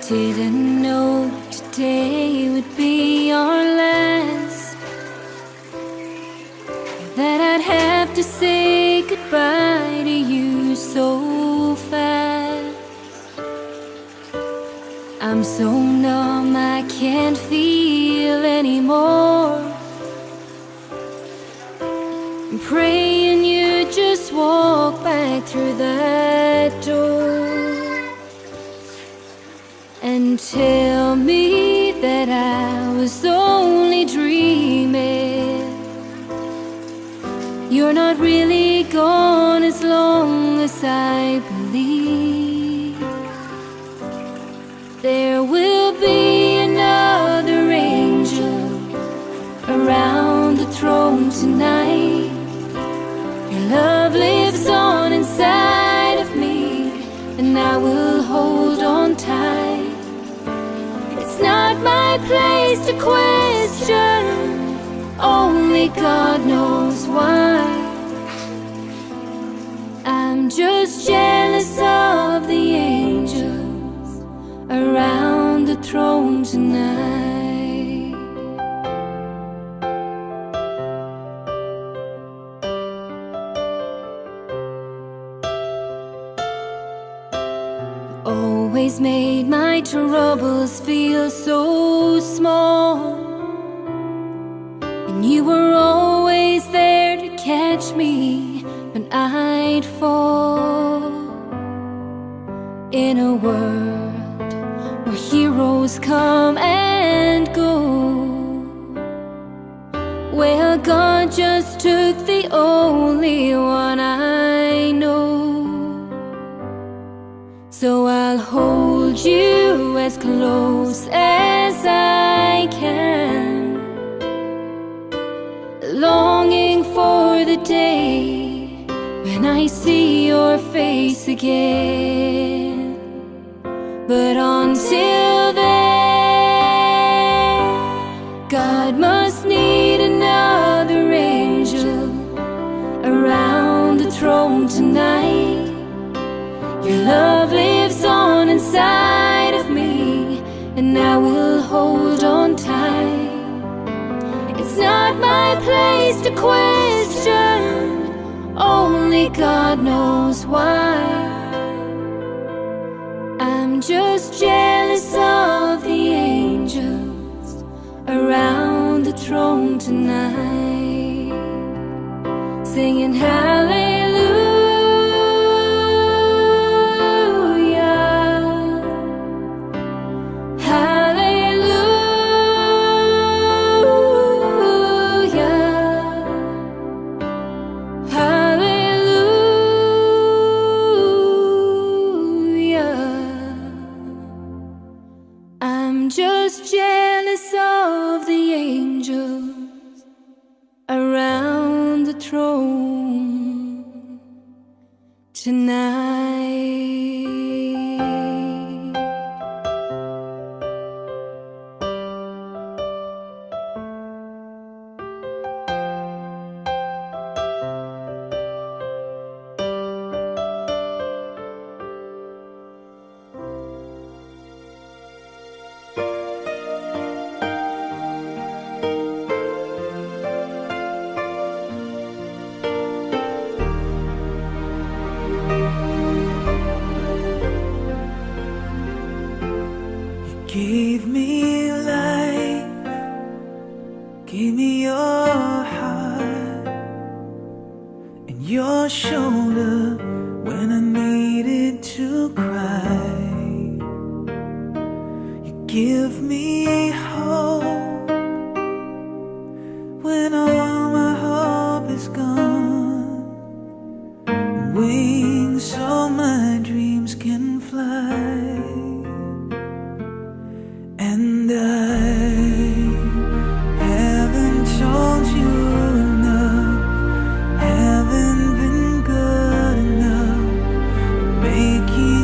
Didn't know today would be our last, that I'd have to say goodbye to you so fast. I'm so numb I can't feel anymore. I'm praying you just walk back through that door and tell me that I was only dreaming. You're not really gone as long as I believe. There will be another angel around the throne tonight. Your love lives on inside of me, and I will hold on tight. It's not my place to question, only God knows why. I'm just jealous of the angels around the throne tonight. Always made my troubles feel so small, and you were always there to catch me when I'd fall. In a world where heroes come and go, well, God just took the only one I know. So I'll hold you as close as I can, longing for the day when I see your face again. But until then, God must need another angel around the throne tonight. Your love lives on inside of me, and I will hold on tight. It's not my place to question, only God knows why. I'm just jealous of the angels around the throne tonight, singing hallelujah. I'm just jealous of the angels around the throne tonight. Give me life, give me your heart and your shoulder when I needed to cry. You give me hope when all my hope is gone, wings so my dreams can fly. And I haven't told you enough, haven't been good enough, making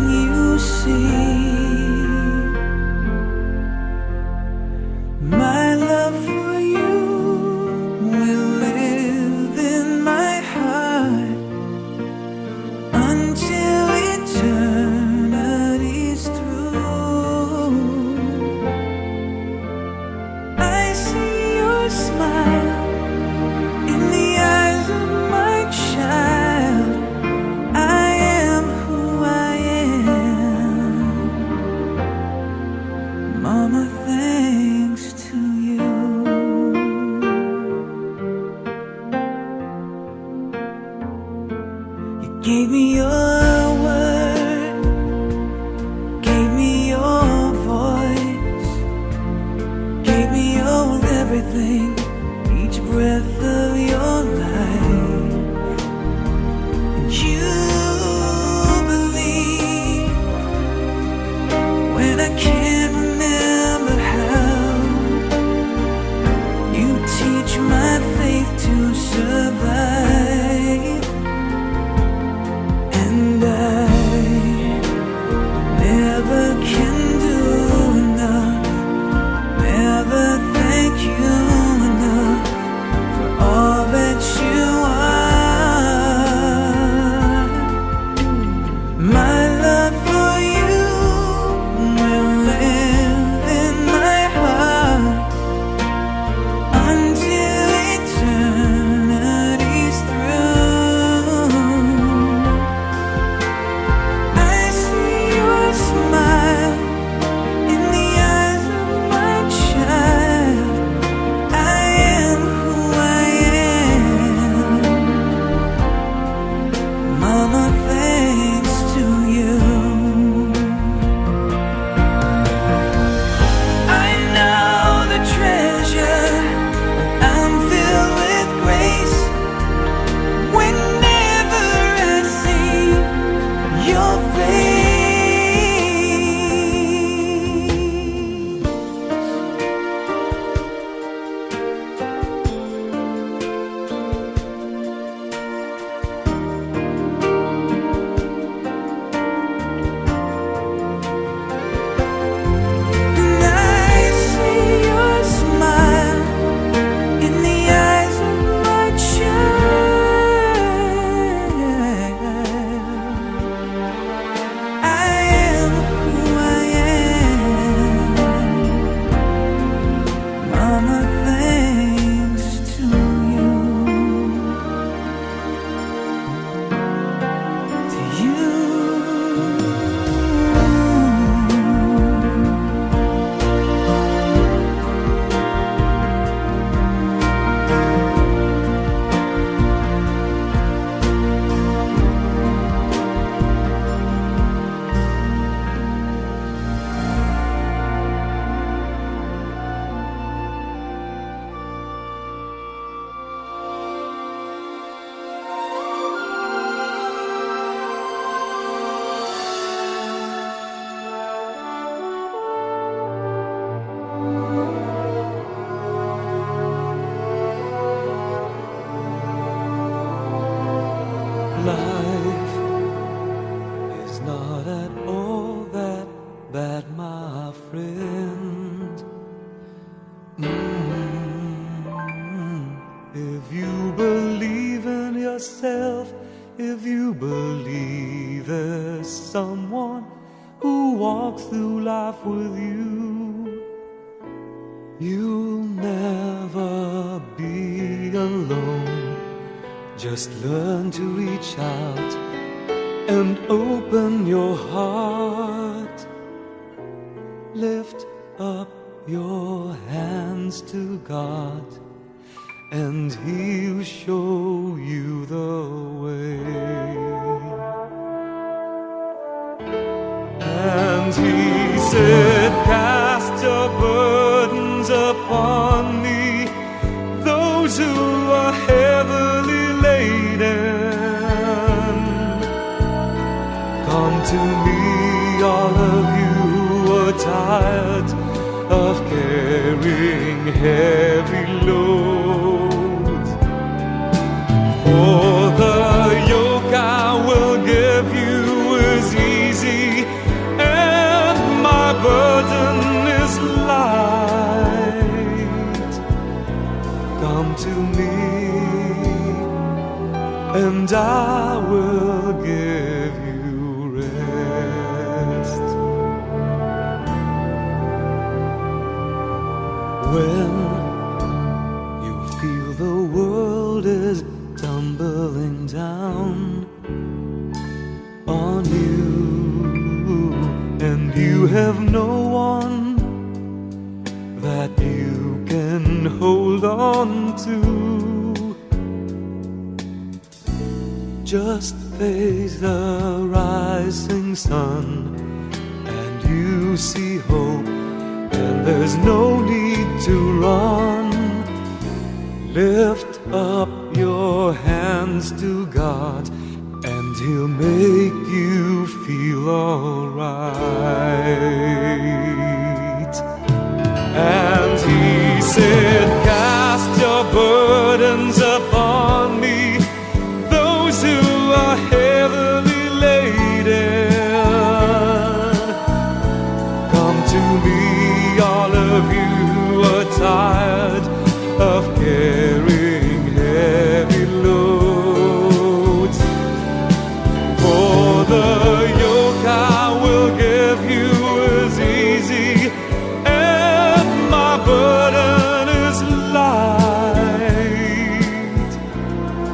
someone who walks through life with you. You'll never be alone. Just learn to reach out and open your heart. Lift up your hands to God, and He'll show you the way. And He said, cast your burdens upon me, those who are heavily laden. Come to me, all of you who are tired of carrying heavy loads. For the yoke I will give you is easy, and my burden is light. Come to me, and I will give you rest. When you feel the world is tumbling down on you, and you have no one that you can hold on to, just face the rising sun and you see hope, and there's no need to run. Lift up your hands to God, and He'll make you feel alright. And He said, cast your burdens upon me, those who are heavily laden. Come to me, all of you who are tired of carrying heavy loads. For the yoke I will give you is easy, and my burden is light.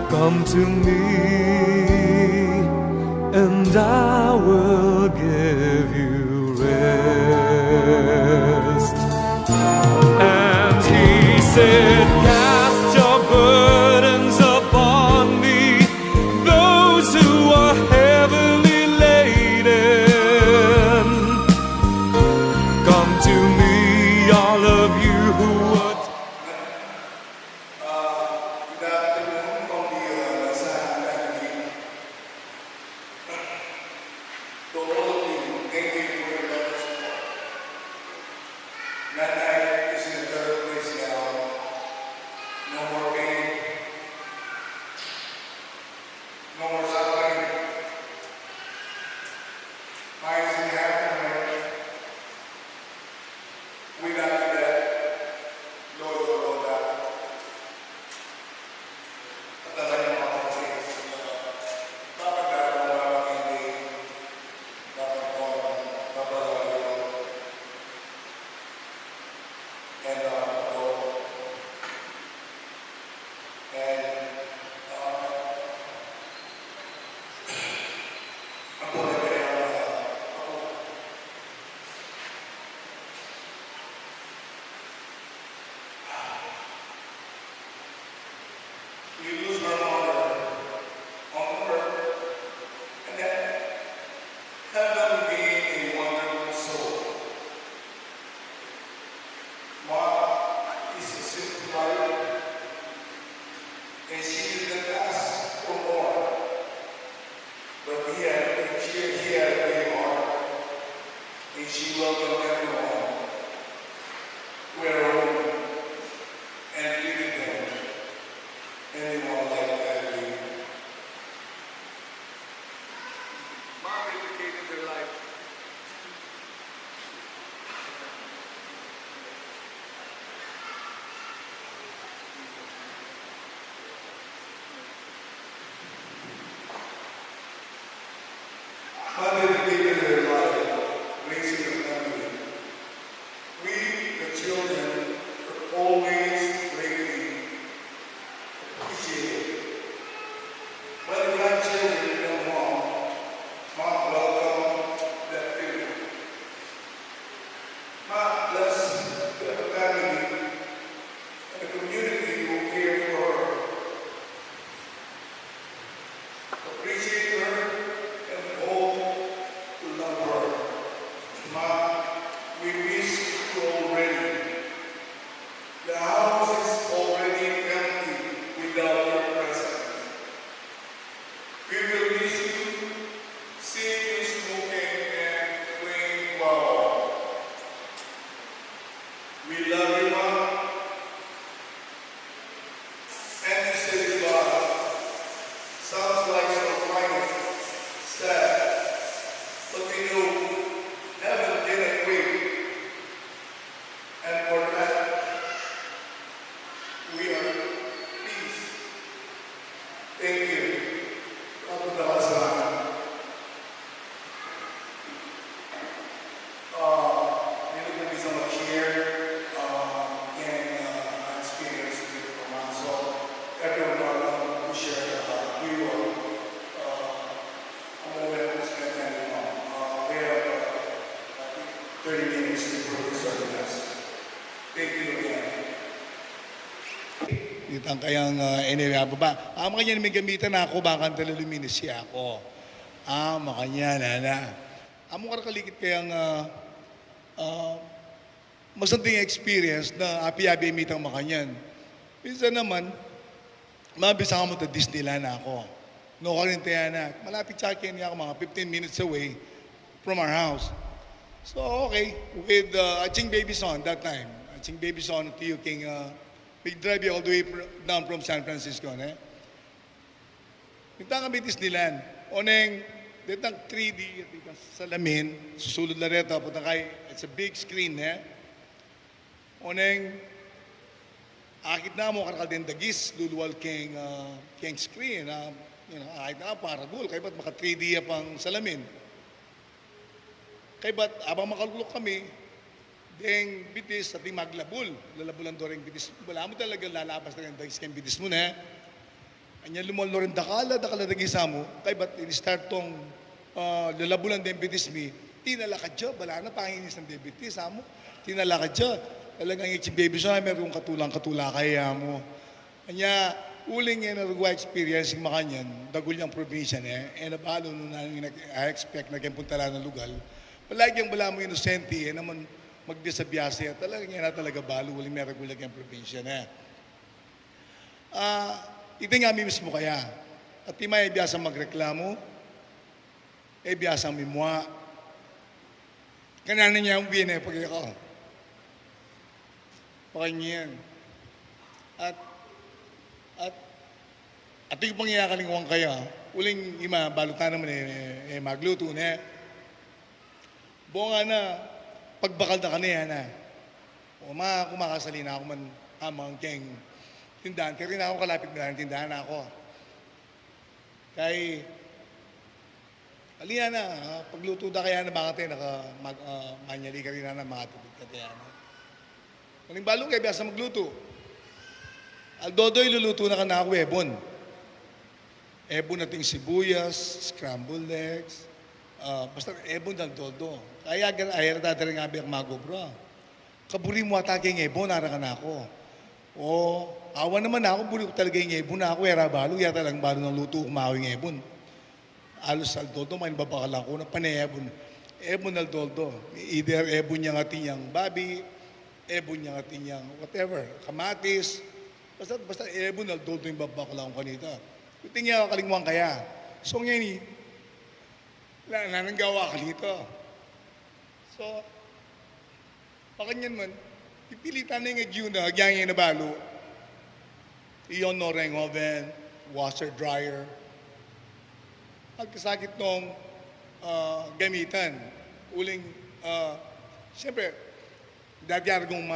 Come to me, and I will give you rest. And He said, cast your burdens upon me, those who are heavily laden. Come to me, all of you who are Ma, we miss you already. The house is already empty without your presence. We will miss you, seeing you smoking and playing wow. We love you, Ma. And you say goodbye. Sounds like so funny, sad, but we know heaven didn't wait. And for that, we are pleased. Thank you. Kapag-akasahan. Really going to be so much here in experience with Tomaso. Everyone welcome to share you a moment to spend time with Mom. We have 30 minutes to put this on the list. Thank you again. Itang kayang anyway, baba. Makanya may gamitan na ako, baka talaluminis siya ako. Makanya, nana. Amo karakalikit kayang masanting experience na api-api mitang makanyan. Minsan naman, mabisa ka mo ta Disneyland ako. No, karintaya na. Malapit sa akin niya ako mga 15 minutes away from our house. So, okay. With Aching Baby Son that time. Aching Baby Son at Tio King, we drive you all the way down from San Francisco. Minta kami Disneyland. Oneng, ditang 3D, ditang salamin, susulod na rito, punta kay, it's a big screen, Oneng, akit na mo, karakal din dagis, luluwal king screen, akit na para gul, kaya ba't maka 3D pang salamin? Kaya ba't, abang makalulok kami, deng bitis at maglabul, lalabulan do rin bitis, wala mo talaga lalabas na rin dagis kayong bitis mo Anya lumolo rin dakala dagisa mo, kaya ba't in-start tong lalabulan din bitis mi, tinalakad dyan, wala na panginis ng diabetes, mo, tinalakad dyan. Talagang itching baby siya, meron katulang-katula kaya mo. Anya, uling yan na rugwa experience yung makanyan, dagul niyang probinsya nabalo nung I-expect na kayong punta lang ng lugar. Palagi yung bala mo inosente, naman magdesabiyase, talagang yan na talaga balo, uling meron gulag yung probinsya ito nga mismo kaya. At di may biyasang magreklamo, biyasang mimwa. Kanana niya ang bine pag ako. Pakanya yan. At yung pangyayakaling kaya, uling ima, balutan naman magluto Bunga na, pagbakal na kaniya O kumakasali na ako man amang keng tindahan. Kaya rin ako kalapit na tindahan ako. Kaya, alina pagluto da kaya na bakit manyali ka rin na makatubig ka kaya Maling balong kaya biyasa magluto. Aldodoy luluto na ka na ako ebon. Ebon nating sibuyas, scrambled eggs, basta ebon ng todo. Kaya dadaring nga biyak magobra. Kaburi mo atake ng ebon, nara ka na ako. Awan naman ako, buli ko talaga yung ebon na ako, balo, yata lang balo ng luto kumawing ebon. Alos aldoldo, may babakalan ko na panebon. Ebon aldoldo. Either ebon niya nga tinyang babi, ebon niya nga tinyang whatever, kamatis. Basta ebon aldoldo yung babakalan ko kanita. Kuting niya kalingwang kaya. So ngayon, nananggawa ka dito. So, pakanyan man, ipilitan na yung agyo na, agyang na balo. Iyon no ring oven, washer, dryer. Pagkasakit nung gamitan. Uling, siyempre, dati argong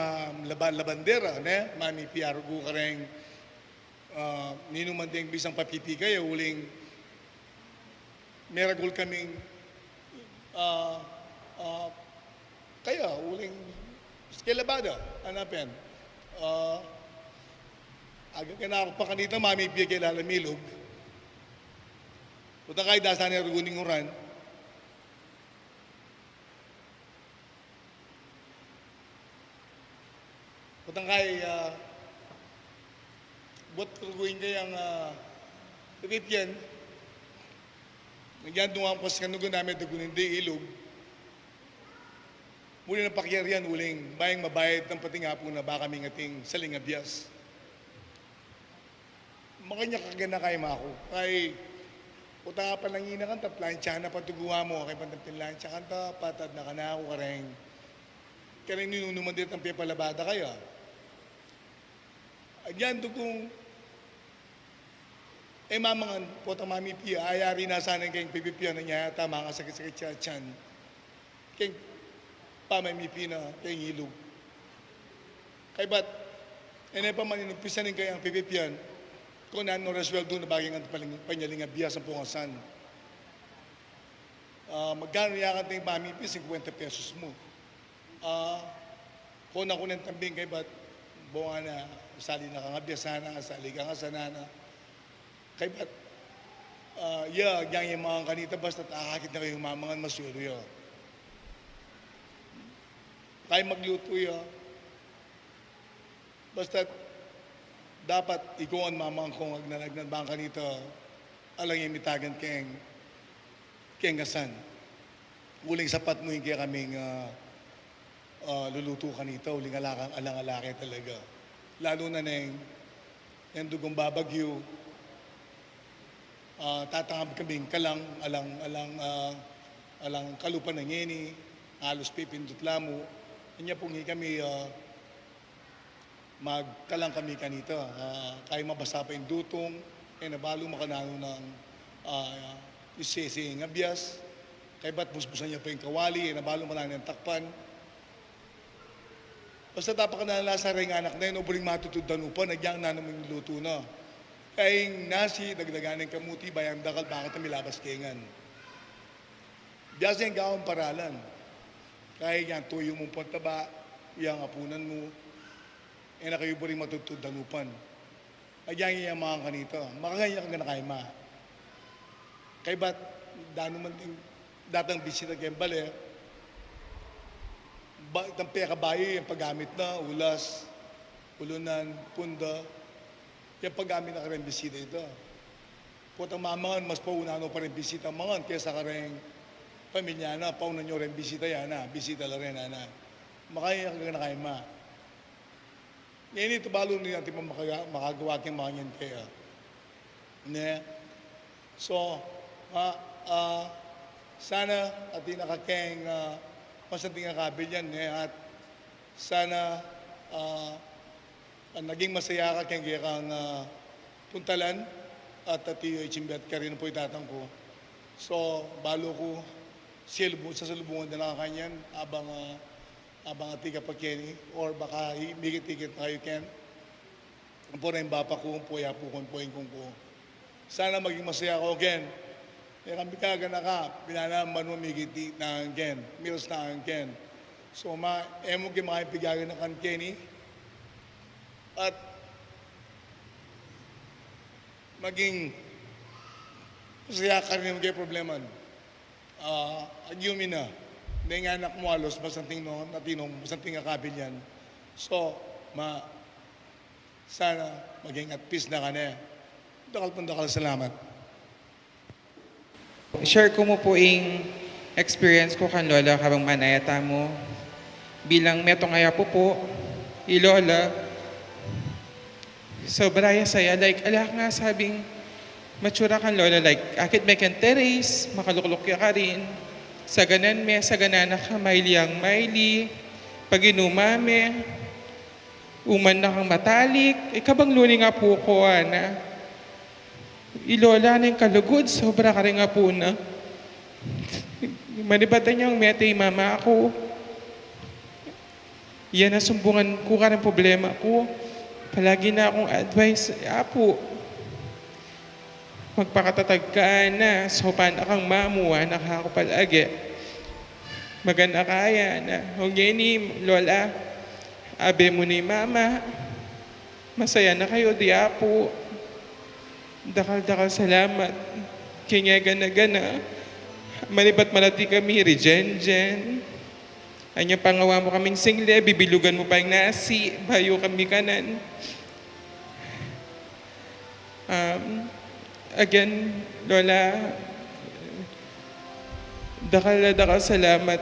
labandera, mami piargo ka rin, ninuman din bisang papiti kayo, uling, meragul kaming, kaya, uling, skilabada, hanapin. Aga ka na ako pa kanita, mami piya kay lalamilog. Punta kayo dasan ni Arguning Uran. Punta kayo, buat perguin kayo ang ripyan. Nagyan doon ang pas kanugo namin, dagunin di ilog. muli ng pakyarian, uling bayang mabayad ng pati nga po na baka may ngating salingabyas. Makanya kagana kay mako. Kay uta pa lang ina kanta, plancha na patuguha mo, kay pantang plancha kanta, patad na kanako kareng. Kareng ninunuman din ang pepalabada kayo. Agyan to kung mamangan po ta mami piya, ayari na sana kayong pipipiya na niya, tama nga sakit-sakit siya tiyan. Kayong pamamipi na kayong hilog. Kay ba't, pa man inumpisanin kayang pipipiyan, kung nano resweldo na bagay ang panyaling abiyas ang pungasan. Magkano yakan tayong pamimipi, 50 pesos mo. Kung ako ng tambing kay ba't, bunga na, sali na kang abiyasana, sali ka nga sanana. Kay ba't, yung mga kanita, basta takakit na kayong mamangan masuryo. Kaya magluto yun. Basta, dapat ikaw ang mamang kung agnanagnan bang kanito, alang yung mitagan keng asan. Uling sapat mo yung kaya kaming luluto kanito, uling alang-alake talaga. Lalo na yung dugong babagyo, tatangab kaming kalang, alang kalupan ng yeni, alos pipindot lamo. Kanya pong kami magkalang kami kanito. Kaya mabasa pa yung dutong, nabalo makanano ng isesi ng abiyas. Kaya ba't busbusan niya pa yung kawali, nabalo makanano ng takpan. Basta dapat ka nalasa rin anak na yun, ubuling matutudan upa, nagyang na naman yung luto na. Kaya nasi, dagdaganin kamuti, bayang dakal, bakit na milabas kengan. Biyasa yung gawang paralan. Kaya yan, tuyo mong pantaba, yung apunan mo, na kayo po rin matutudanupan. Ayan yung mga kanito. Makakaya ka na kayo ma. Kaya ba't, datang bisita kayong bale, itang pekabayo, yung paggamit na, ulas, ulunan, punda, yung paggamit na ka rin bisita ito. Putang mamangan, mas paunano pa rin bisita mangan, kesa ka rin pamilya na, paunan nyo rin bisita yan na, bisita la rin na. Makaya ka na kayo ma. Ngayon ito balo nila natin makagawa kayong mga yan kaya. So, sana at nakakeng masanting akabil yan. At sana naging masaya ka kaya kang puntalan at atiyo ichimbet ka rin po itatang ko. So, balo ko sa salubungan na nakakanyan abang ati ka pa Kenny, or baka higit-higit na kayo Ken. Ang po rin bapa ko, puya po kung ko. Sana maging masaya ko Ken. Kaya kami kagana ka, pinanaman mo higit na ang Ken, meals na ang Ken. So, emo kayo makipigagan na kan Kenny. At maging masaya ka rin yung kayo problema. Agyumi na. Hindi nga anak mo alos, basanting akabil yan. So, sana maging at peace na ka na. Dakal salamat. Share ko mo po yung experience ko kan Lola kabang manayata mo. Bilang metong aya po, Lola, sobraya saya. Like, ala nga sabing, matsura kan Lola, like, akit may kan teres, makalukluk ka rin. Sa ganan na ka, maili, pag inumame, uman na kang matalik, ikabang luni nga po ko, na, ilola na yung kalugod, sobra ka rin nga po na. Manibatan niyang mete yung mama ako. Yan na sumbungan ko ka ng problema ko. Palagi na akong advice, apo, magpakatatag ka na, so paano kang mamuha, nakakapalagi. Maganda kaya na, huwag ni Lola, abe mo ni Mama, masaya na kayo, di apo. Dakal salamat, kanya gana. Malibat malati kami, Rejen. Anya pangawa mo kaming single, bibilugan mo pa yung nasi, bayo kami kanan. Again, Lola, dakal salamat.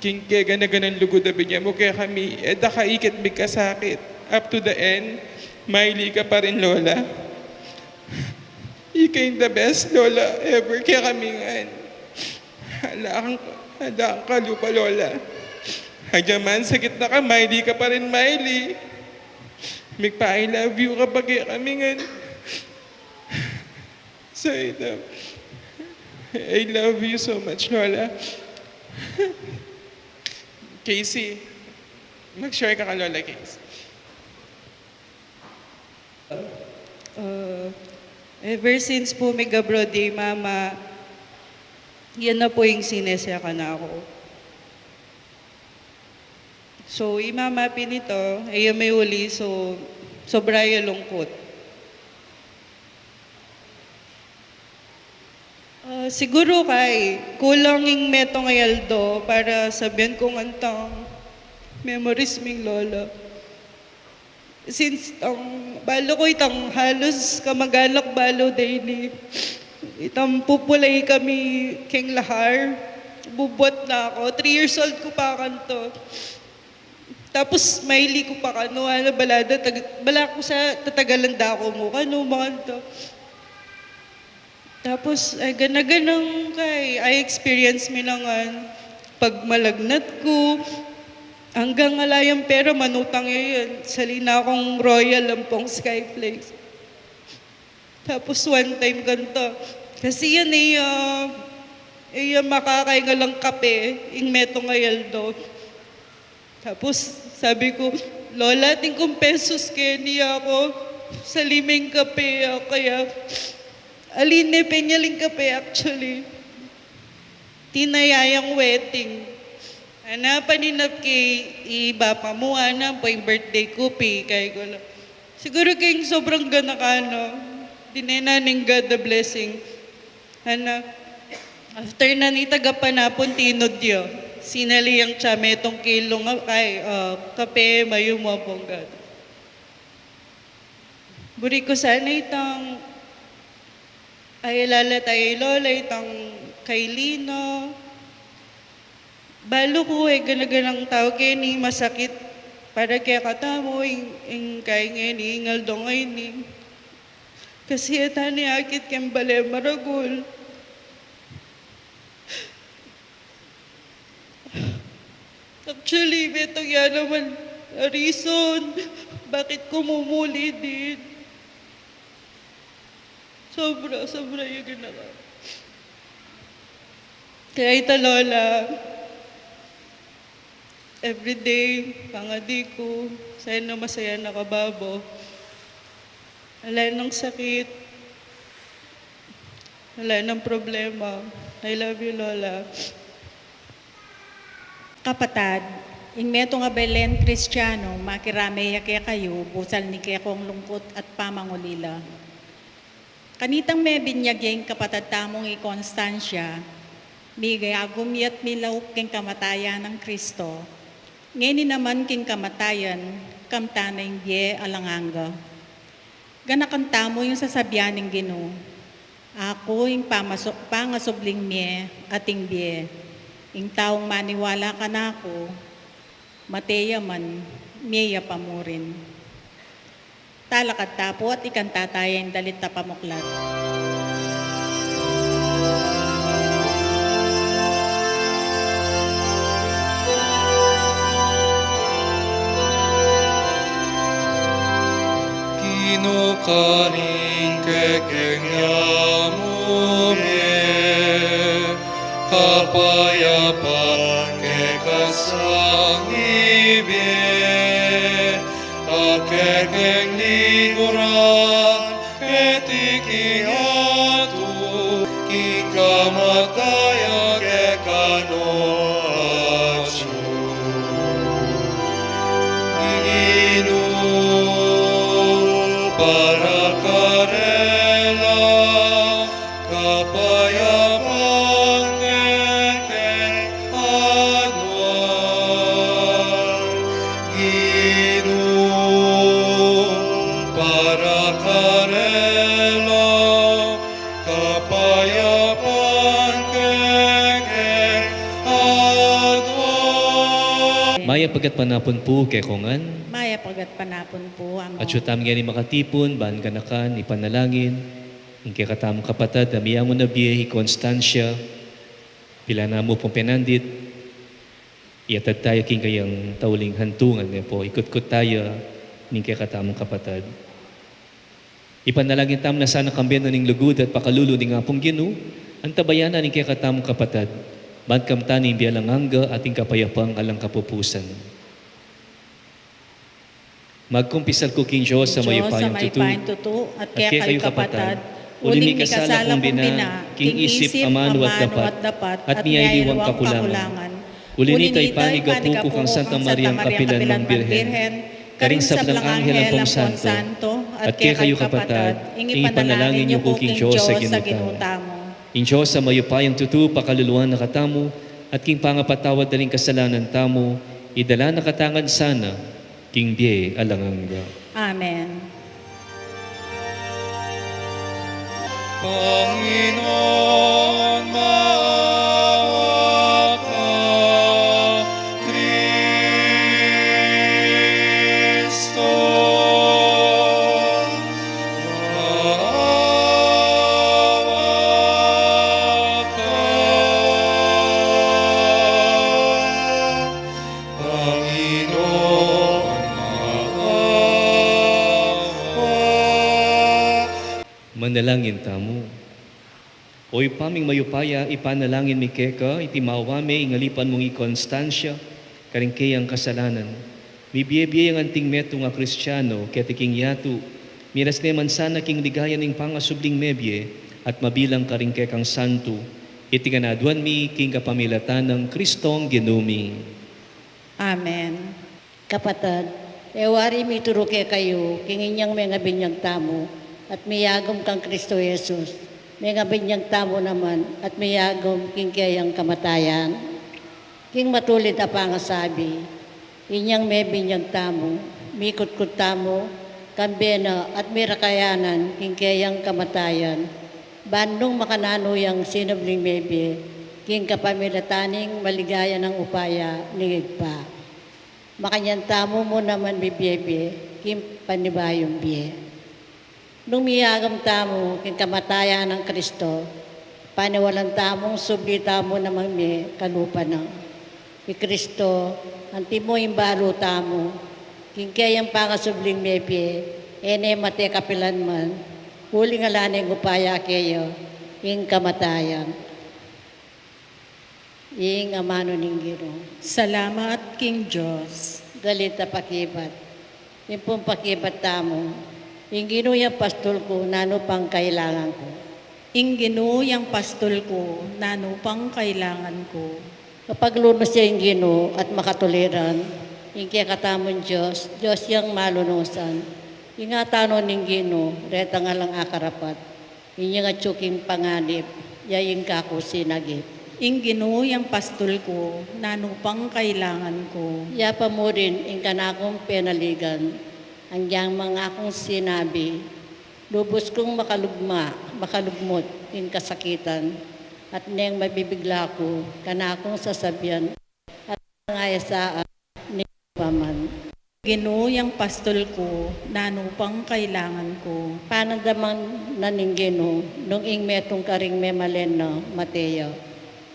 King kaya ganaganang lugod na niya mo kaya kami, da kaikit big kasakit. Up to the end, maili ka pa rin, Lola. Ika yung the best, Lola, ever. Kaya kami nga, hala ang kalupa, Lola. Hagyaman, sakit na ka, maili ka pa rin, maili. Magpa I love you kapag kaya kami nga. So, I love you so much, Lola. Casey, mag-share ka ka, Lola Casey. Ever since po may Brody, Mama, yan na po yung sinesya na ako. So, imamapin nito, ay may uli, so, sobra yung lungkot. Siguro kay, kulang yung metong ayaldo para sabihan kong antang memories ming lola. Since balo ko itang halos kamag-anak balo daily, itang pupulay kami king lahar, bubot na ako, 3 years old ko pa kanto. Tapos maili ko pa kano, balada, bala ko sa tatagalan da ako mo, kano, mga to. Tapos, ganaganang kay, I experience mi langan, pag malagnat ko, hanggang alayang pera, manutang yun. Salina akong royal lampong Skyflakes. Tapos one time ganito. Kasi yan makakay nga lang kape, yung metong ayaldo. Tapos sabi ko, Lola, 5 pesos kaya niya ako sa liming kape. Kaya, aline, penyaling kape actually. Tinayayang wedding. Ana, paninap kay iba pa mo, ana, po yung birthday ko, kay ko lang. Siguro kayong sobrang gana ka, no? Dinenaning God the blessing. Ana, after na ni tagapanapon, tinod yun. Sinaliyang tsame itong kilong kay kape, mayumo pong God. Buri ko sana itang ay lala tayo lola, itang kay Lino. Balo ko ganaganang tao kaya ni masakit para kaya katamo yung kaya ngayon ingal do ngayon. Kasi ata ni akit kang bale maragol. Actually, betong yan naman reason bakit kumumuli din. Sobra yung ginagawa. Kaya ito, Lola, everyday, pangadi ko, sana masaya na kababo. Wala nang sakit. Wala nang problema. I love you, Lola. Kapatad, ing meto nga Belen Kristiyano, makirame kaya kayo, busal ni kaya kong lungkot at pamangulila. Kanitang may binyaging kapatad tamong i-Constancia, migay agumyat milaw king kamatayan ng Kristo. Ngayon naman king kamatayan, kamtanay biye alanganga. Ganakanta mo yung sasabihan ng Ginoo. Ako yung pangasubling miye ating biye. Ing taong maniwala ka na ako, mateya man, miya pa mo rin. Talakad tapo at ikanta tayong dalit na pamuklat. Kinukaring kekenyamu kapayapa kekasang ibig akekeng liguran ketiking atu kikamataya kekano acu inginu para karela kapayapan kekeng anwar Ginu Maya pagat panapon po kay kongan. Maya pagat panapon po amo. At syutam nga ni makatipon, baan kanakan, ipanalangin. Ingkay katamong kapatad, amiya mo na biye, Constancia. Pila na mo pong penandit. Iatad tayo king kayang tauling hantungan niya po. Ikot-kot tayo, ingkay katamong kapatad. Ipanalangin tam na sana kambiyan na ning lugod at pakalulo ni nga pong ginu. Ang tabayanan ingkay katamong kapatad. Bad kamtani biyalang angga ating kapayapang alang kapupusan. Magkumpisal ko king Diyos sa mayo payong tutu. At kaya kayo kapatad, uling mi kasala kong bina, king isip amano at dapat, at niyay diwang kakulangan. Uli nita'y panigapu ko kang Santa Maria ang kapilan ng Birhen, karing sablang anghel ang Santo, at kaya kayo kapatad, ingi panalangin niyo ko king Diyos sa ginutamo. King Diyos sa mayo payong tutu, pakaluluan na katamo, at king pangapatawad na rin kasalanan tamo, idala na katangan sana, king biye alanganga. Amen. Panginoon, maawa ka, Kristo. Maawa ka, Panginoon, maawa. Manalangin tamo. Oy paming mayupaya, ipanalangin mi keka, iti mawame, ingalipan mong i-Constancia, karingkayang kasalanan. Mi biye ang anting meto nga Kristiyano, ketiking yatu, miras neman sana king ligayan ning pangasubling mebye, at mabilang karingkekang santo, iti kanaduan mi king kapamilatan ng Kristong ginumi. Amen. Kapatad, ewari mituruke kayo, kinginyang mga binyag tamo, at miyagom kang Kristo Jesus. Mga binyag tamo naman, at miyagom king kayang kamatayan. King matulid na pangasabi, inyang may binyag tamo, mikot-kot tamo, kambena at mirakayanan king kayang kamatayan. Bandong makananuyang sinabling mebe, king kapamilataning maligaya ng upaya, ningig pa. Makanyan tamo mo naman bibiyebe, king panibayong biye. Nung miyagam tamo, king kamatayan ng Kristo, paniwalang tamong subli tamo namang may kalupa na. Ki Kristo, anti mo imbaro tamo, king kayang pangasubling mepe, ene mate kapilan man, huling alaning upaya kayo, king kamatayan. Ing amano ning giro. Salamat, King Diyos. Galita pakibat. Impong pakibat tamo. Ing ginuyang pastol ko, nano pang kailangan ko. Ing ginuyang pastol ko, nano pang kailangan ko. Kapag lunos siya yung gino at makatuliran, yung kaya katamon Diyos, Diyos yung malunusan. Yung nga tano ning gino, reta nga lang akarapat. Yung nga tsuking panganib, yaying kako sinagip. Ing ginuyang pastol ko, nano pang kailangan ko. Yapa mo rin, yung kanakong penaligan, ang yang mga akong sinabi, lubos kong makalugmot, yung kasakitan, at niyang mabibigla ko, kanakong sasabihan, at ngaya saan, ni paman. Ginuyang pastol ko, nano pang kailangan ko. Panandamang naninggino, nung ing metong karing memalen na Mateo,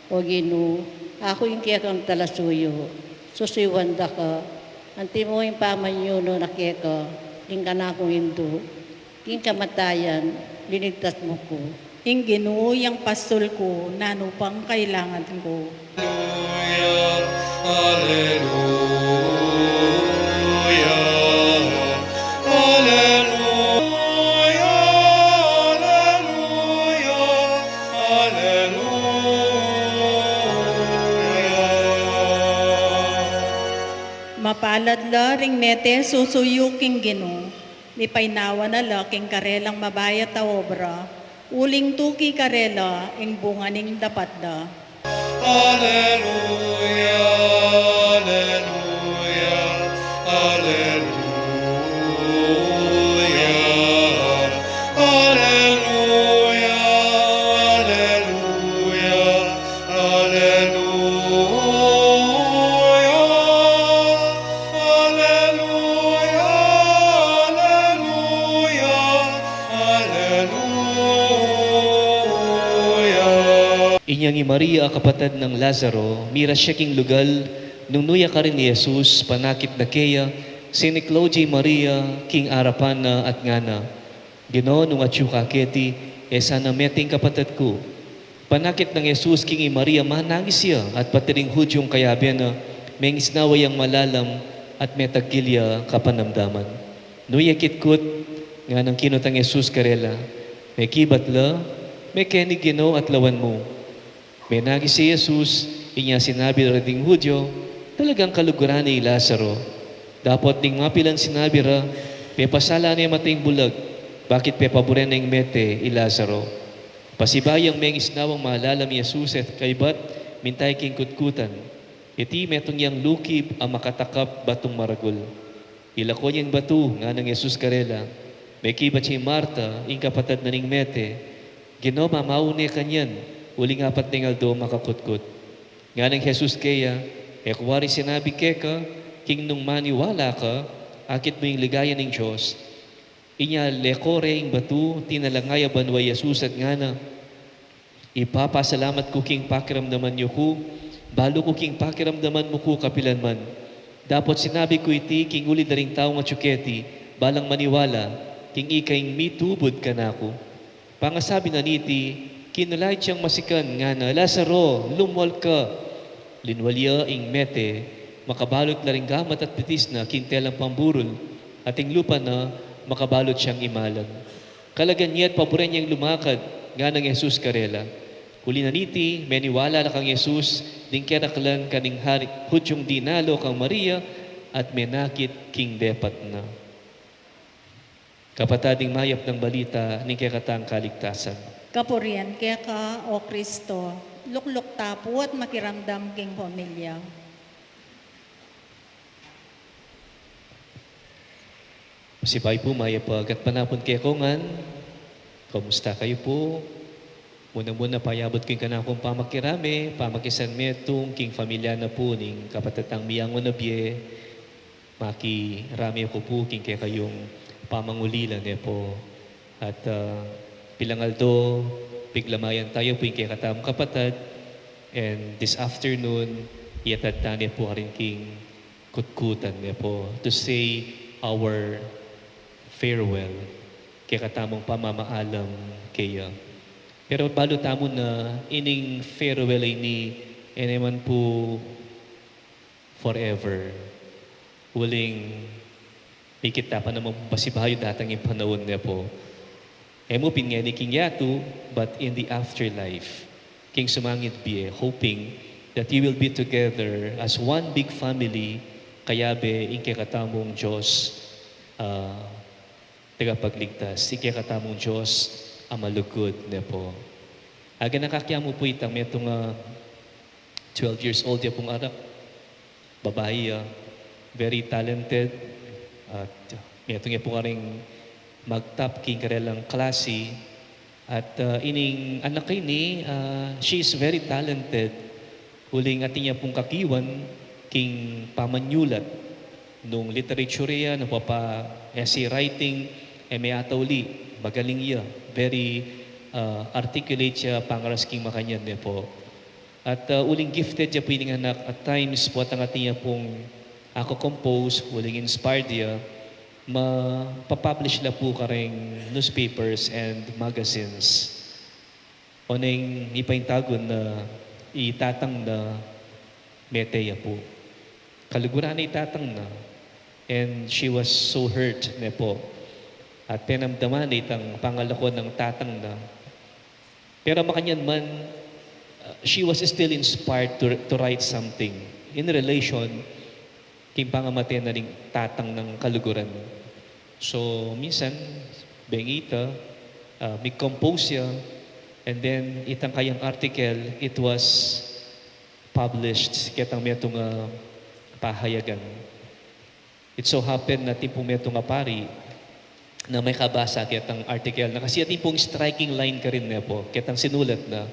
o ginu, ako yung kaya kang talasuyo, susiwanda ka, anti mo yung pamanyuno na keka, king kanakong hindu, king kamatayan, linigtas mo ko. Ing ginuyang pastol ko, nano pang kailangan ko. Hallelujah, hallelujah, hallelujah, hallelujah, hallelujah. Mapalad la ring mete susuyuking gino, mi painawa na la king karelang mabayat ta obra, uling tuki karela ing bunganing dapat da. Hallelujah, hallelujah, hallelujah, hallelujah, hallelujah, hallelujah. Inyang Maria, kapatid ng Lazaro, mira siya king lugal, nung nuya ka rin ni Jesus, panakit na keya, sini Claudia Maria, king arapan na at ngana. Ginoo, nung atyu kaketi, sana meting kapatid ko. Panakit ng Jesus, king Maria, manangis siya, at pati ring hudyong kayabian na, may isnaway ang malalam, at metagilya kapanamdaman. Nuya kitkut, nga ng kinutang Jesus karela, may kibatla, may kenig Ginoo at lawan mo. May nagis si Jesus, inya sinabi na rin Hudyo, talagang kaluguran ni Lazaro. Dapat ding mapilan sinabi ra, may pasala niya mating bulag, bakit may paboren na yung mete, Lazaro. Pasibayang may isnawang maalalam Jesus at kaibat, mintay king kutkutan. Iti metong yang lukib ang makatakap batong maragul. Ilako niyang batu nga ng Jesus karela, may kibat si Marta, ing kapatid na ning mete, Ginoo mamauni kanyan, uling apat ningal do makakutkut. Nga ng Jesus kaya, kuwari sinabi keka, king nung maniwala ka, akit mo yung ligaya ng Diyos. Inya lekore yung batu, tinalangaya banwa Jesus at nga na, ipapasalamat ko king pakiramdaman niyo ko, balo ko king pakiramdaman mo ko kapilan man. Dapat sinabi ko iti, king ulit na ring tao nga tsuketi, balang maniwala, king ikayng mitubod ka na ako. Pangasabi na niti, kinulay siyang masikan nga na, Lazaro, lumwal ka. Linwalya ing mete, makabalot na rin gamat at pitis na kintelang pamburol, at ing lupa na makabalot siyang imalan. Kalagan niya at paboren niyang lumakad nga ng Jesus karela. Huli na niti, meniwala na kang Jesus, ding keraklan kaning hari, hudyong dinalo kang Maria, at menakit king depat na. Kapatading mayap ng balita, ning kekatang kaligtasan. Kapurian kaya ka, O Kristo, lukluk tapo at makiramdam king pamilya. Sibay po mayapag at panapon kay kongan, kamusta kayo po? Muna payabot ko yung kanakong pamakirami, pamakisan metong king familia na po ning kapatatang miyang wanabye, makirami ako po king kaya kayong pamangulilan po. At Pilangaldo, piglamayan tayo po yung kaya katamang kapatid. And this afternoon, iatad po rin king kutkutan po to say our farewell kaya katamang pamamaalam kaya. Pero balo tamo na ining farewell ay ni eneman po forever. Huling ikita pa naman pasibayo datang yung panahon niya po. Emo pinngeni king yatu, but in the afterlife, king sumangit biye, hoping that you will be together as one big family, kayabe ing kakatamong Diyos tagapagligtas, ing kakatamong Diyos amalugod na po. Aga nakakyamo po itang metong 12 years old ya pong anak, babae, very talented, at metong ya pong aring mag-top king karelang klase. At ining anak ini, she is very talented. Huling ating niya pong kakiwan, king pamanyulat. Nung literature ya, napapa essay writing, may atawli, magaling iya. Very articulate siya, pangaras king makanyan niya po. At uling gifted siya po ining anak. At times po, at ang ating niya pong ako compose, uling inspired niya, mapapublish na po karing newspapers and magazines. O nang ipaintagon na itatang na meteya po. Kaliguran na itatang na. And she was so hurt na po. At penamdaman na itang pangalako ng tatang na. Pero makanyan man, she was still inspired to write something in relation king pangamate na ring tatang ng kaluguran. So, minsan, bengita, may compose siya, and then itang kayang article, it was published, kitang metong pahayagan. It so happened na tipong metong pari, na may kabasa kitang article, na kasi tipong striking line ka rin na po, kitang sinulat na,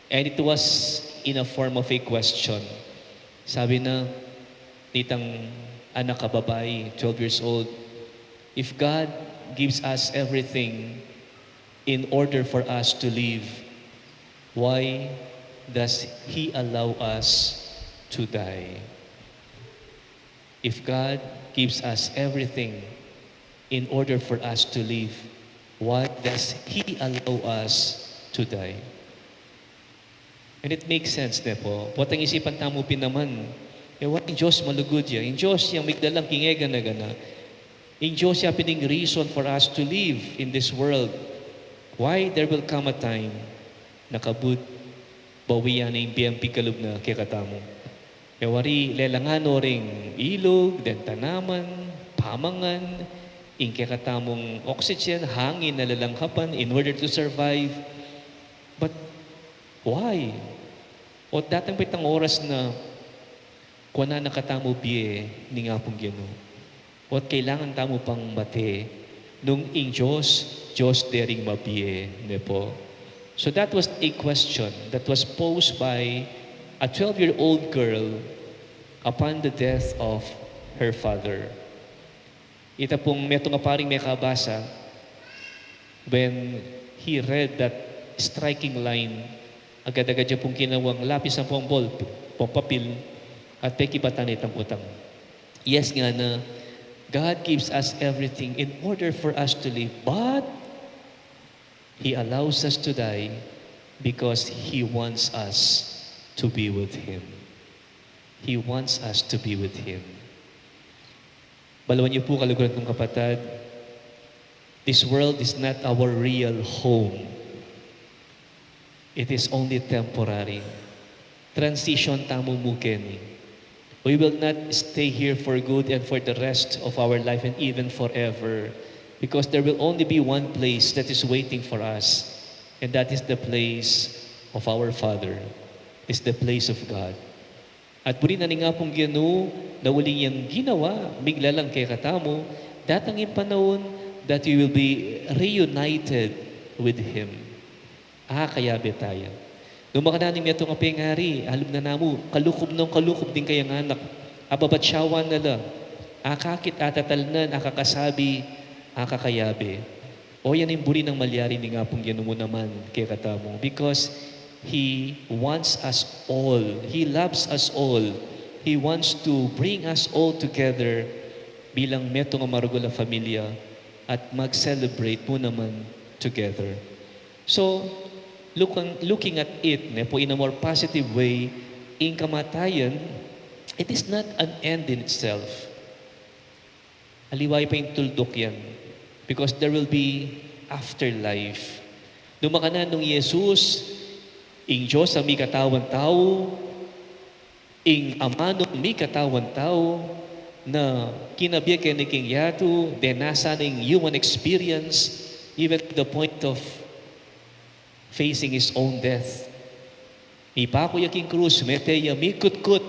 and it was in a form of a question. Sabi na, nitang anak ka babae, 12 years old, if God gives us everything in order for us to live, why does He allow us to die? If God gives us everything in order for us to live, why does He allow us to die? And it makes sense, ne po. Potang isipan tamo pinaman. What in Diyos malugod ya. In Diyos yang migdalang kingega na gana. In Diyos ya pining reason for us to live in this world. Why there will come a time nakabut bawian ng BMP kalub na kikatamo. Wari lelangano ring ilog, den tanaman, pamangan, in kikatamong oxygen, hangin na lalangkapan in order to survive. But why? O datang pitang oras na kuana nakatamo biye ni nga pong Ginoo. O kailangan tamo pang mate nung ing Diyos dering mabiye ne po. So that was a question that was posed by a 12-year-old girl upon the death of her father. Ita pong meto nga paring may kabasa when he read that striking line, agad-agad siya pong kinawang lapis ng pong ball, pong papel, at pekibatan itang utang. Yes nga na, God gives us everything in order for us to live, but He allows us to die because He wants us to be with Him. He wants us to be with Him. Balawan niyo po, kaluguran kong kapatid, this world is not our real home. It is only temporary. Transition tamo mukeni. We will not stay here for good and for the rest of our life and even forever. Because there will only be one place that is waiting for us. And that is the place of our Father. It's the place of God. At puri na nga pong Ginoo na uli niyang ginawa, bigla lang kay katamo, datang yung panahon that we will be reunited with Him. Kaya betaya. Nung makananing nito nga pengari, alam na namo, kalukob din kayang anak. Ababatsyawan na lang. Akakit atatalnan, akakasabi, akakayabe. O yan yung buri ng malyari ni nga pong Ginoo naman kay katamo. Because He wants us all. He loves us all. He wants to bring us all together bilang meto nga marugol na familia at mag-celebrate po naman together. So, looking at it po in a more positive way, in kamatayan, it is not an end in itself. Aliway pa yung tuldok yan. Because there will be afterlife. Dumaka na nung Jesus, ing Diyos ang may katawan tao, ing Ama nung may katawan tao, na kinabiyag kay ni King Yatu, then nasa ng human experience, even to the point of facing His own death. Ipako yaking krus, meteya, mikut-kut.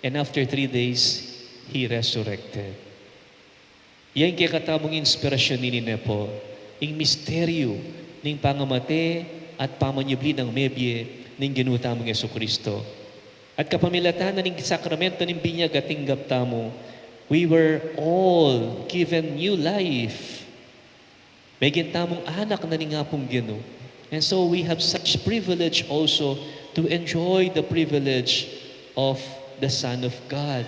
And after 3 days, He resurrected. Yan kaya katamong inspirasyon ni Nepo, ing misteryo ning pangamate at pamanyubli ng mebye ning ginutamong Yesukristo. At kapamilatan na ning sakramento ng binyag at tinggap tamo, we were all given new life. May gintamong anak na ni nga pong Ginoo. And so we have such privilege also to enjoy the privilege of the Son of God.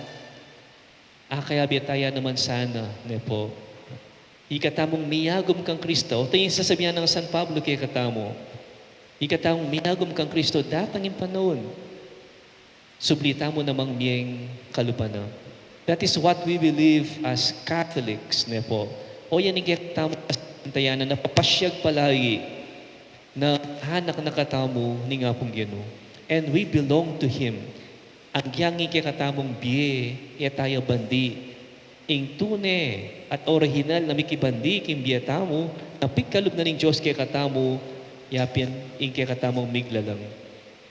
Kaya bitaya naman sana, Nepo. Ikatamong miyagom kang Kristo. Ito yung sasabihan ng San Pablo kay katamo. Ikatamong miyagom kang Kristo, datang yung panahon. Sublita mo namang miyeng kalupana. That is what we believe as Catholics, Nepo. O yan yung kitamo na napapasyag palagi na anak na katamo ni nga pong Ginoo. And we belong to Him. Ang yangi kikatamong biye, tayo bandi. Ing tune at original na mikibandi king biye tamo, na pigkalog na ning Diyos kikatamo, yapin ing kikatamong miglalang.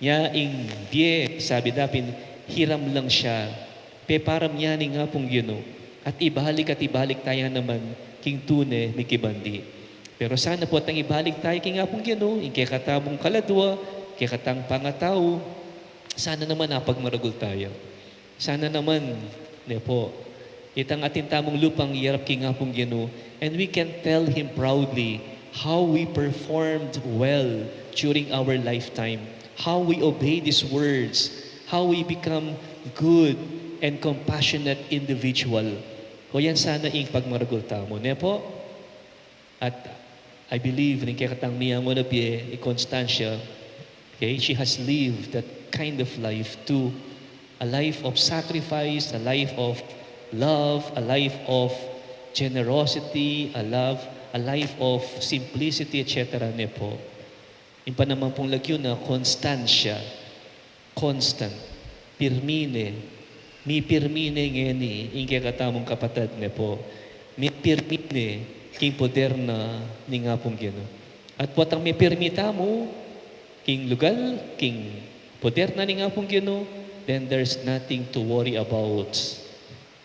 Ya ing biye, sabi dapin, hiram lang siya. Peparam niya ni nga pong Ginoo. At ibalik tayo naman king tune mikibandi. Pero sana po at ang ibalik tayo king nga pong Ginoo, ing kikatamong kaladwa, kikatang pangatao, sana naman napagmaragol tayo. Sana naman, Nepo, itang atin tamong lupang iyarap king nga pong Ginoo, and we can tell Him proudly how we performed well during our lifetime, how we obey these words, how we become good and compassionate individual. O yan sana ing pagmaragul tamo. Ne po? At I believe rin kaya katang niya mo na biye, Constancia, okay, she has lived that kind of life too. A life of sacrifice, a life of love, a life of generosity, a life of simplicity, etc. Ne po. Yung pa naman pong lagyo na Constancia, constant, pirmine, mi pirmine ngeni, yung kaya katamong kapatid ne po. Mi pirmine, king poder na ni nga pong gino. At watang mi pirmita mo, king lugal, king poder na ni nga pong gino, then there's nothing to worry about.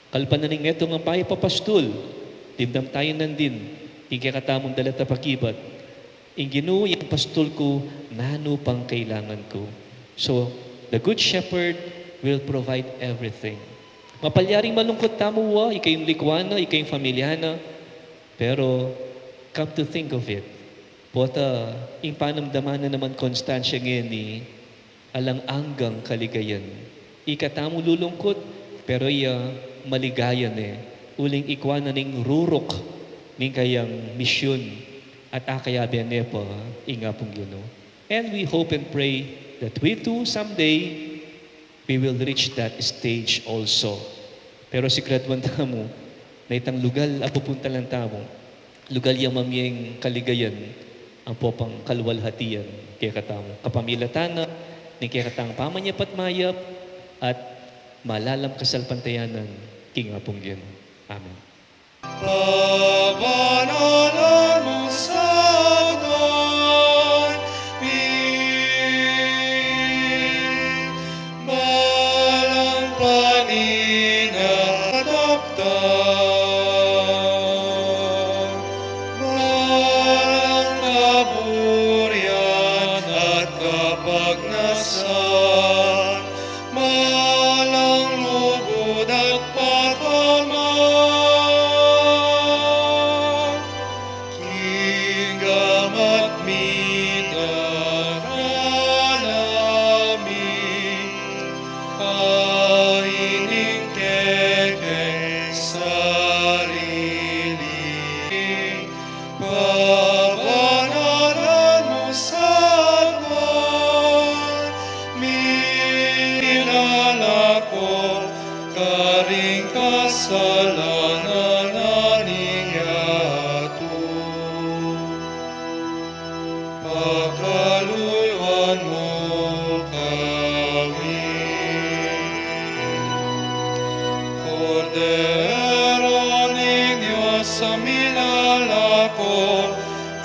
Kalpan na ning neto nga payo papastul, tindam tayo nandin, king kaya katamong dalata pakibat, ing gino yung pastul ko, nano pang kailangan ko. So, the Good Shepherd will provide everything. Mapalyaring malungkot tamo wa, ikayong likwana, ikayong familyana, pero come to think of it, pota, ing panamdaman na naman Constancia ngayon ni alang anggang kaligayan. Ikatamo lulungkot, pero iya maligayan uling ikwana ning rurok ning kayang misyon at akayabi nepa inga pong Ginoo. And we hope and pray that we too someday we will reach that stage also. Pero sikretuan tamo, na itang lugal apupunta lang tamo, lugal yung mamiyeng kaligayan, ang popang kalwalhatian, kaya katamo, kapamilatana, ni kaya katang pamanyapat mayap, at malalam kasalpantayanan, king apong yun. Amen. Pabanalan mo sa akin, balang paninadaptan, balang kaburian at kapagnasan, malang lubod at pataman, kinggam at minaralami, paining keke sarili, pabanalan mo sa akin, minalako karing kasalanan aning ato. Pagkaluywan mo kami, Kordero ning Diyos sa minalako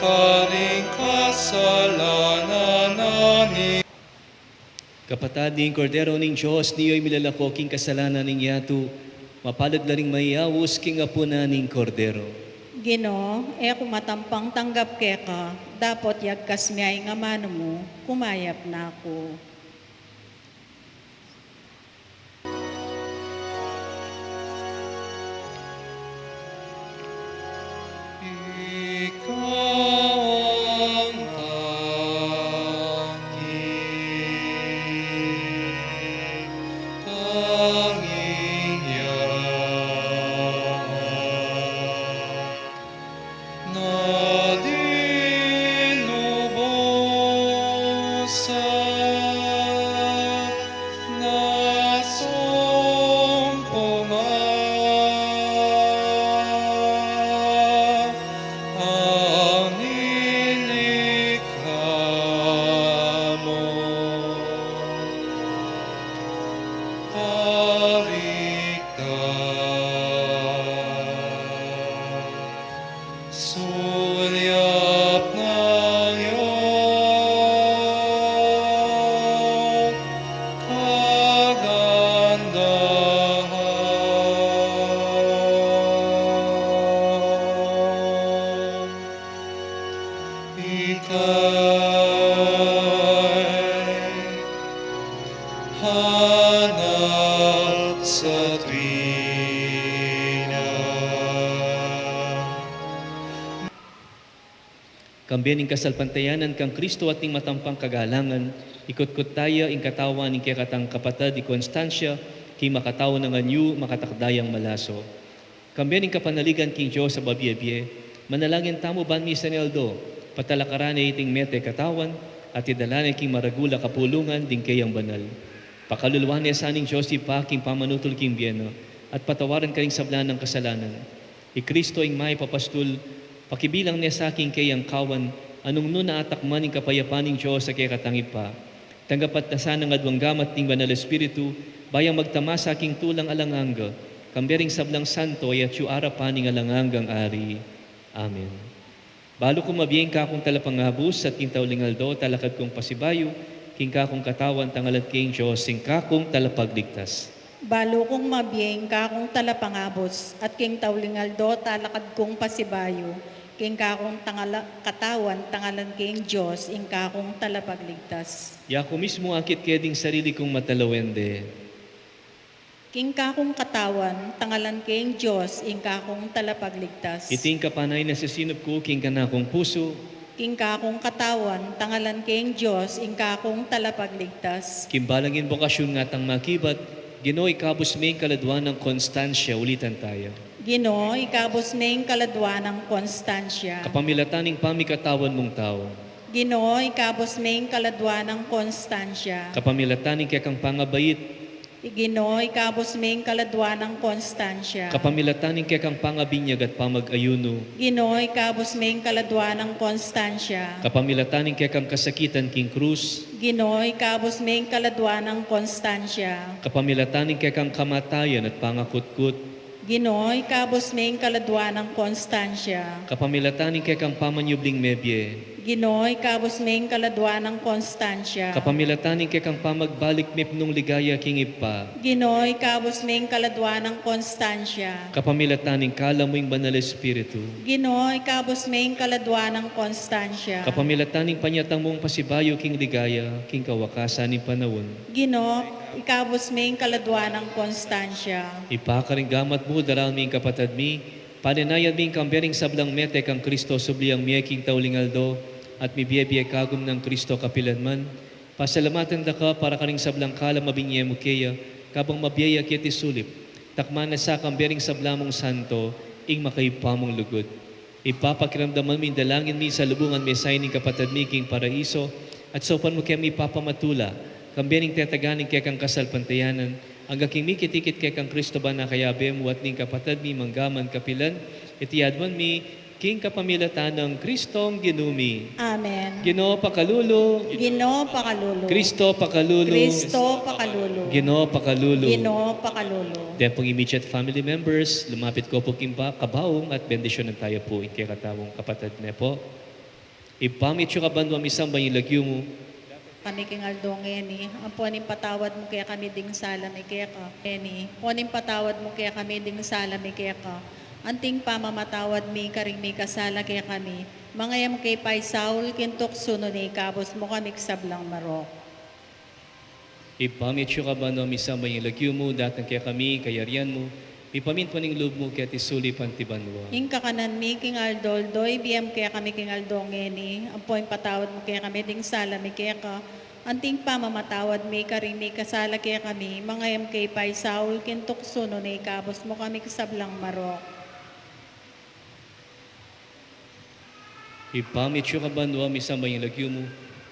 karing kasalanan aning. Kapatading Kordero ning Diyos, niyo'y milalako king kasalanan ning yato, mapalad na ring mayawos king apo na ning Kordero. Gino, ako matampang tanggap ka, dapat yagkas miyay nga mano mo, kumayap na ako. Ikaw ang tanging yaman na dinubos sa nasumpungan. Ang nilikha mo, karigtan, sulyap ng iyong kagandahan. Ika'y hanap sa tuwina. Kambiyaning kasalpantayanan kang Kristo ating matampang kagalangan, Ikot-kot tayo, ing katawan, ing katang kapatad, di Constancia, king makatawan ng anyu, makatakdayang malaso. Kambiyan ing kapanaligan king Diyos sa babiyabye, manalangin tamo ban mi Saneldo, patalakaran iting mete katawan, at idalane king maragula kapulungan, ding kayang banal. Pakaluluhan niya sa aning Diyos, ipa king pamanutol king biyeno, at patawaran ka ring sablan ng kasalanan. Kristo ing may papastul, pakibilang niya sa aking kayang kawan, anong nun naatakman ing kapayapaning Diyos sa kaya katangipa. Tanggapat na sana ng adwang gamat ting banal Espiritu, bayang magtama sa aking tulang alanganga, kambering sablang santo ay at yuara paning alanganggang ari. Amen. Balo kong mabiyeng ka kong talapangabus at king taulingaldo, talakad kong pasibayo, king kakong katawan tangalat king Diyos, king kakong talapagligtas. Balo kong mabiyeng kakong talapangabos at king taulingaldo talakad kong pasibayo, king kakong katawan tangalan king Diyos, ing kakong talapagligtas. Yako mismo akit keding sarili kong matalawende. King kakong katawan tangalan king Diyos, ing kakong talapagligtas. Iting kapanay na sisinop ko, king kanakong puso, King kakong katawan tangalan king Diyos, ing kakong talapagligtas. kimbalang invokasyon nga tang makibat, Ginoo ikabos may kaladwan ng Constancia, ulitan tayo. Ginoo, ikabos ning kaladwa ng Constancia. Kapamilataning pamikatawan mong tao, Ginoo, ikabos ning kaladwa ng Constancia. kapamilataning kaya kang pangabait, Ginoo, ikabos ning kaladwa ng Constancia. kapamilataning kaya kang pangabinyag at pamag-ayuno, Ginoo, ikabos ning kaladwa ng Constancia. kapamilataning kaya kang kasakitan king krus, Ginoo, ikabos ning kaladwa ng Constancia. kapamilataning kaya kang kamatayan at pangakutkut, Ginoo, ikabos ning kaladwa ng Constancia. kapamilataning kaya kang pamanyubling mebye, Ginoo, ikabos ning kaladwa ng Constancia. kapamilataning kaya kang pamagbalik mipnong ligaya king ipa, Ginoo, ikabos ning kaladwa ng Constancia. kapamilataning kalamoing banal espiritu, Ginoo, ikabos ning kaladwa ng Constancia. kapamilataning panyatang mong pasibayo king ligaya, king kawakasan ni panawon. Ginoo, ikabos ning kaladwa ng Constancia. Ipakaring gamat mo, daral ming kapatad mi, paninayan ming kambering sablang mete kang Kristo subliang miyaking taulingaldo, at mibiyebye kagum ng Kristo kapilanman. Pasalamatan da ka para karing sablang kala mabinye mo kaya, kabang mabiyaya kiti sulip, takman na sa kambering sablamong santo, ing makaipamong lugod. Ipapakiramdaman mi dalangin mi sa lubungan mi sa ining kapatad mi king paraiso, at sopan mo kaya mi papamatula, kambering tetaganing kaya kang kasalpantayanan, ang aking mi kitikit kay kang Kristo ba na kayabe mo at ning kapatad mi manggaman kapilan, itiyadman mi king kapamilatan ng Kristong ginumi. Amen. Ginoo pakalulo, Ginoo, pakalulo. Kristo pakalulo, Kristo, pakalulo. Ginoo pakalulo. Ginoo, pakalulo. Then pong immediate family members, lumapit ko po kimba, kabaong at bendisyon ng tayo po, kay katawong kapatad na po. Ipamit yung kabandwa misang banyilagyo mo, Kami king aldong eni, ang puaning patawad mo kaya kami ding salami kaya ka. Eni, puaning patawad mo kaya kami ding salami kaya ka. Anting pamamatawad mi karing mi kasala kaya kami. Mangayam kay Pai Saul, kintok suno ni kabos mo kami sablang marok. ipamit yung kabandwa misang banyilagyo mo, datang kaya kami, kayarian mo, ipamit pa ning loob mo kaya tisuli pantibanwa. Ing kakanan mi king aldol, doy biyam kaya kami king aldong eni, ang puaning patawad mo kaya kami ding salami kaya ka. Anting pamamatawad mi karing mi kasala kaya kami. Mangayam kay Pai Saul, kintok suno ni kabos mo kami sablang marok. Ipamit yung kabandwa misang banyilagyo mo,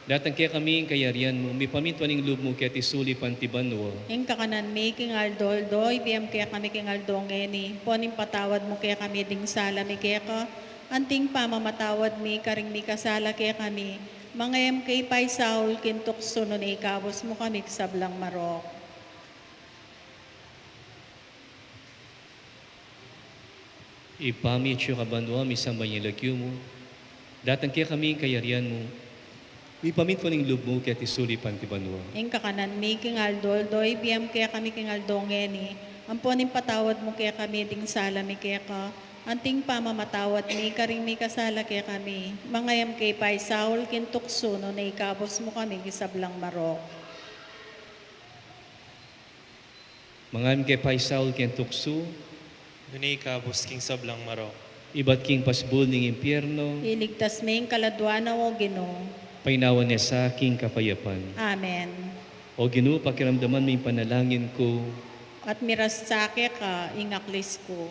datang kaya kami, kayarian mo, ipamit pa ning loob mo kaya tisuli pantibanwa. Ing kakanan mi king aldol, doy biyam kaya kami king aldong eni. Puaning patawad mo kaya kami ding salami kaya ka. Anting pamamatawad mi karing mi kasala kaya kami. Mangayam kay Pai Saul, kintok suno ni kabos mo kami sablang marok. Ipamit yung kabandwa misang banyilagyo mo, datang kaya kami, kayarian mo, ipamit pa ning loob mo kaya tisuli pantibanwa. Ing kakanan mi king aldol, doy biyam kaya kami king aldong eni. Ang puaning patawad mo kaya kami ding salami kaya ka. Anting pamamatawad mi karing mi kasala kaya kami. Mangayam kay Pai Saul, kintok suno na ikabos mo kami sablang marok. Mangam kay Pai Saul ken tukso, Dunay kabos king sablang marok. ibat king pasbul ning impyerno, Iligtas mi ing kaladwana o Ginoo. painawan niya sa aking kapayapan. Amen. O Ginoo, pakiramdaman mo yung panalangin ko. At mirasake ka, ingaklis ko.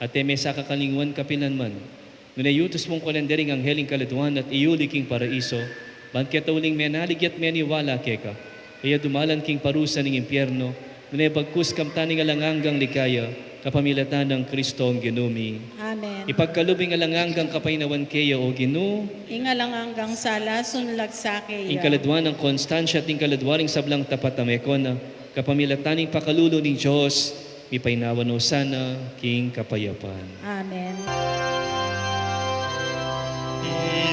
At eme sa kakalingwan kapilan man, ngunayutos mong kalendering ang heling kaladuan at iyuliking paraiso, bangketauling menaligyat meniwala keka, kaya dumalan king parusa ng impyerno, ngunay pagkus kamtaning alanganggang likaya, kapamilatan ng Kristo ang ginumi. Amen. Ipagkalubing alanganggang kapainawan kaya o Ginoo, Ingalang hanggang sala, sunlag sa ing kaya. kaladuan ng konstansya at ing kaladwaring sablang tapat na mekona, kapamilataning pakalulo ni Diyos, ipainawan o sana king kapayapan. Amen.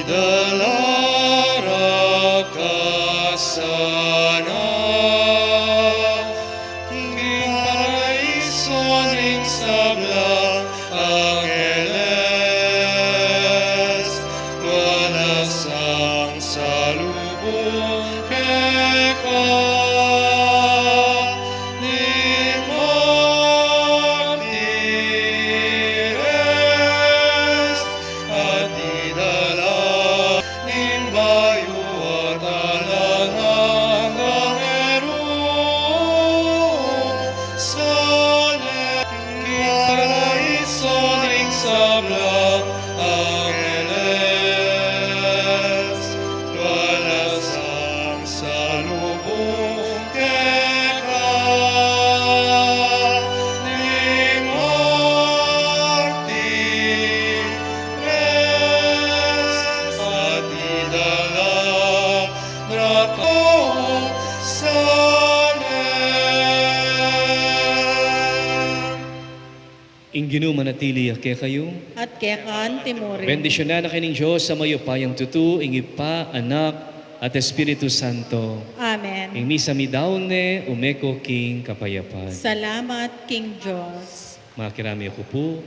Idalara ka sana, king paraiso ning sablang angeles, walas ang salubong keka. Ing Ginoo manatili kaya kayo. At kaya kaan timurin. Bendisyonan na kaning Diyos sa mayupayang tutu, ing Ipa, Anak, at Espiritu Santo. Amen. Ing misa mi daune, umeko king kapayapan. Salamat, King Diyos. Mga kirami ako po.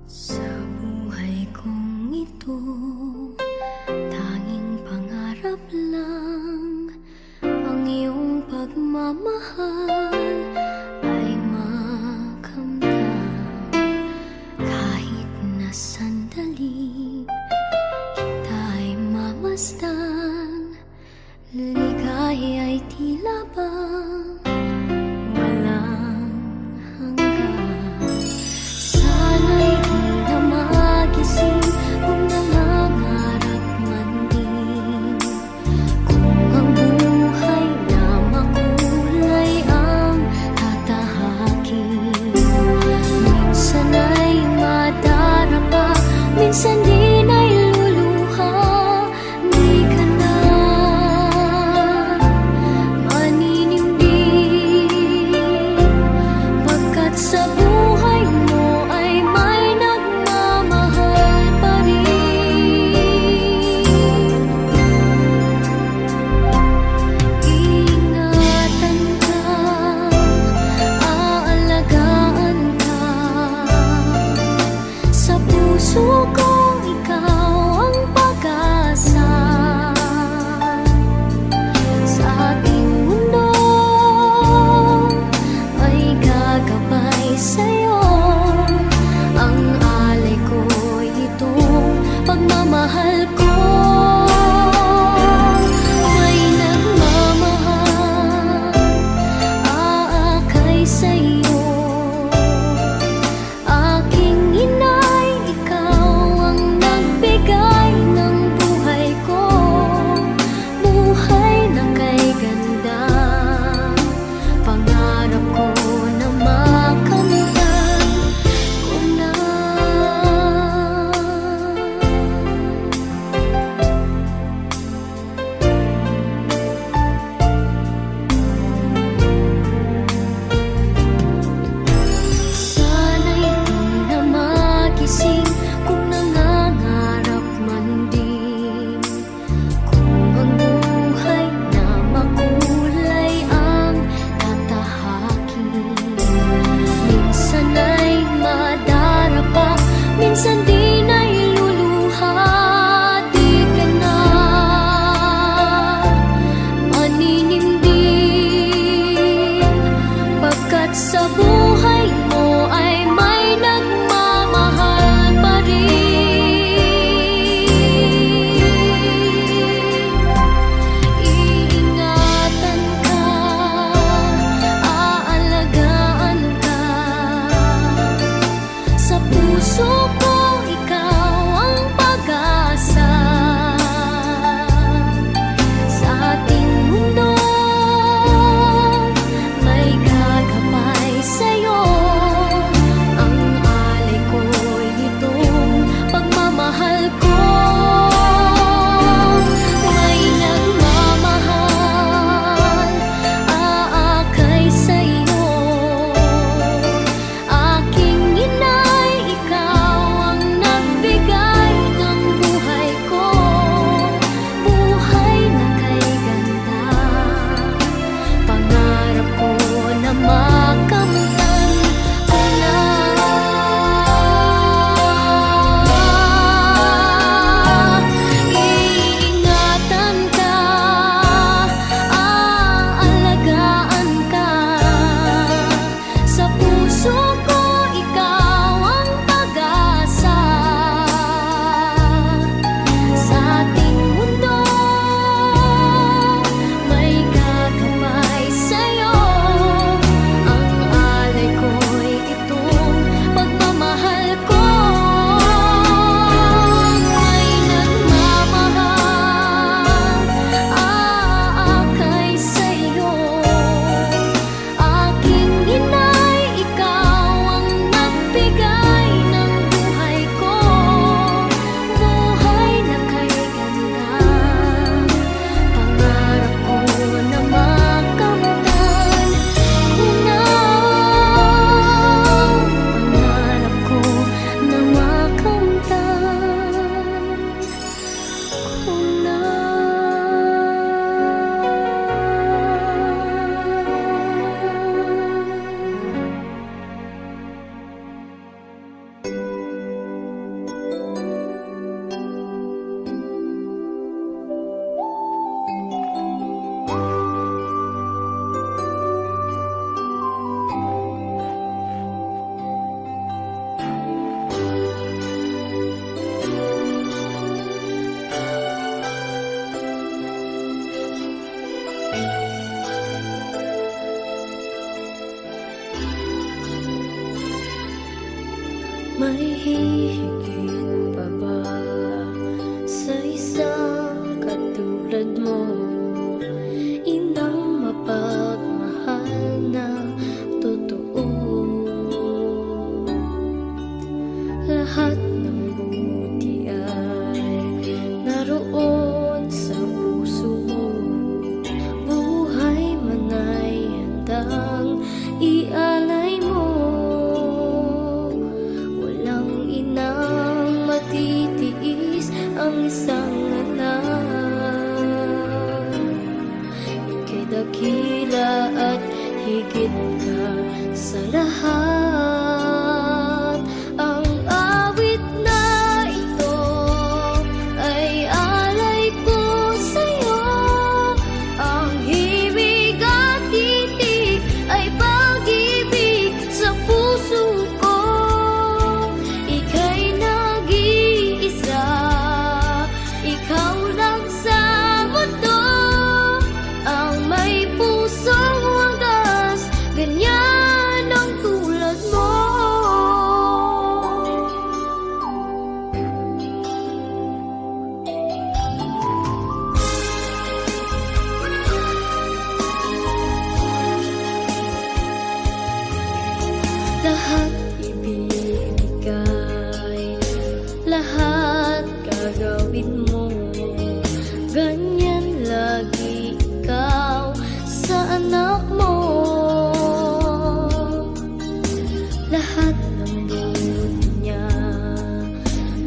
Sa buhay kong ito, tanging pangarap lang ang iyong pagmamahal ay makamdam. Kahit na sandali kita'y mamasdan, ligay ay tila bang walang hanggan. Sana'y di na magising kung nangangarap man din, kung ang buhay na makulay ang tatahakin. Minsan ay madarapa, minsan din ay luluha, di ka na hihigit pa ba sa isang katulad mo? Inang mapagmahal na totoo. Lahat ng buti ay naroon sa puso mo. Buhay man ay handang ialay mo. Walang inang matitiis ang isang anak. Ika'y dakila at higit ka sa lahat. Ang awit na ito ay alay ko sa'yo. Ang himig at titig ay pag-ibig sa puso ko. Ika'y nag-iisa, ikaw lang sa mundo. Ang may pusong wagas, ganyan ang tulad mo. Lahat ibibigay, lahat gagawin mo. Ganyan lagi ikaw sa anak mo. Lahat ng buti niya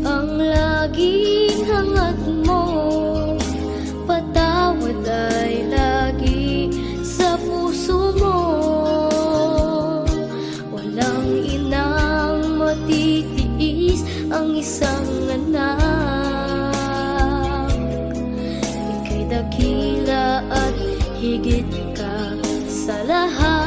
ang laging hangat mo. Patawad ay lagi sa puso mo. Walang inang matitiis ang isang anak. Ika'y dakila at higit ka sa lahat.